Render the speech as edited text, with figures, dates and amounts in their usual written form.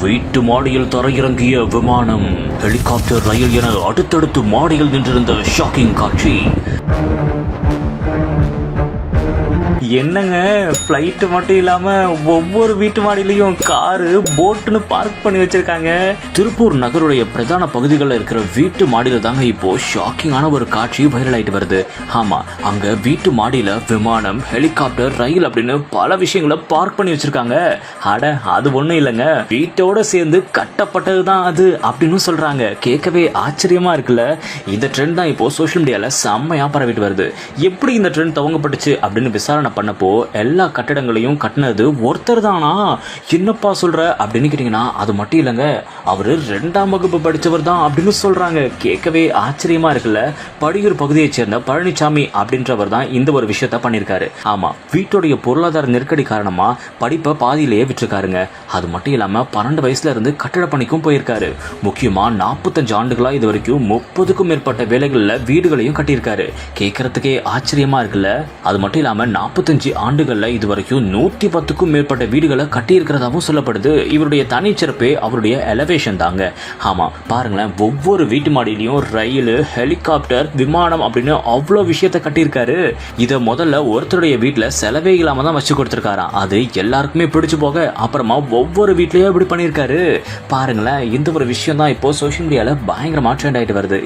வீட்டு மாடியில் தரையிறங்கிய விமானம், ஹெலிகாப்டர், ரயில் என அடுத்தடுத்து மாடியில் நின்றிருந்த ஷாக்கிங் காட்சி. என்னங்க, ஃப்ளைட்டு மட்டும் இல்லாம ஒவ்வொரு வீட்டு மாடியிலையும் காரு, போட்டுன்னு பார்க் பண்ணி வச்சிருக்காங்க. திருப்பூர் நகருடைய பிரதான பகுதிகளில் இருக்கிற வீட்டு மாடியில தாங்க இப்போ ஷாக்கிங்கான ஒரு காட்சி வைரல் ஆயிட்டு வருது. ஆமா, அங்க வீட்டு மாடியில விமானம், ஹெலிகாப்டர், ரயில் அப்படின்னு பல விஷயங்களை பார்க் பண்ணி வச்சிருக்காங்க. அட, அது ஒண்ணும் இல்லைங்க, வீட்டோட சேர்ந்து கட்டப்பட்டதுதான் அது அப்படின்னு சொல்றாங்க. கேட்கவே ஆச்சரியமா இருக்குல்ல. இந்த ட்ரெண்ட் தான் இப்போ சோஷியல் மீடியால செம்மையா பரவிட்டு வருது. எப்படி இந்த ட்ரெண்ட் துவங்கப்பட்டுச்சு அப்படின்னு விசாரணை பண்ணப்போ எல்லா கட்டடங்களையும் கட்டினது ஒருத்தர் தானா? என்னப்பா சொல்ற அப்படின்னு கேட்டீங்கன்னா, அது மட்டும் இல்லைங்க, அவரு 2ஆம் வகுப்பு படிச்சவர் தான் அப்படின்னு சொல்றாங்க. கேட்கவே ஆச்சரியமா இருக்குல்ல. படியூர் பகுதியை சேர்ந்த பழனிசாமி அப்படின்றவர் தான் இந்த ஒரு விஷயத்த பண்ணிருக்காரு. ஆமா, வீட்டுடைய பொருளாதார நெருக்கடி காரணமா படிப்பை பாதியிலேயே விட்டுருக்காருங்க. அது மட்டும் இல்லாம 12 வயசுல இருந்து கட்டட பணிக்கும் போயிருக்காரு. முக்கியமா 45 ஆண்டுகளா இது வரைக்கும் 30க்கும் மேற்பட்ட வேலைகள்ல வீடுகளையும் கட்டியிருக்காரு. கேட்கறதுக்கே ஆச்சரியமா இருக்குல்ல. அது மட்டும் இல்லாம 45 ஆண்டுகள்ல இதுவரைக்கும் 110க்கும் மேற்பட்ட வீடுகளை கட்டியிருக்கிறதாவும் சொல்லப்படுது. இவருடைய தனிச்சிறப்பே அவருடைய எலவேஷன் தாங்க. ஆமா, பாருங்களேன், ஒவ்வொரு வீட்டு மாடியிலையும் ரயில், ஹெலிகாப்டர், விமானம் அப்படின்னு அவ்வளோ விஷயத்த கட்டியிருக்காரு. இதை முதல்ல ஒருத்தருடைய வீட்டுல செலவே இல்லாம தான் வச்சு கொடுத்திருக்காராம். அது எல்லாருக்குமே பிடிச்சு போக அப்புறமா ஒவ்வொரு வீட்லயும் இப்படி பண்ணியிருக்காரு. பாருங்களேன், இந்த ஒரு விஷயம் தான் இப்போ சோஷியல் மீடியால பயங்கரமா ட்ரெண்ட் ஆயிட்டு வருது.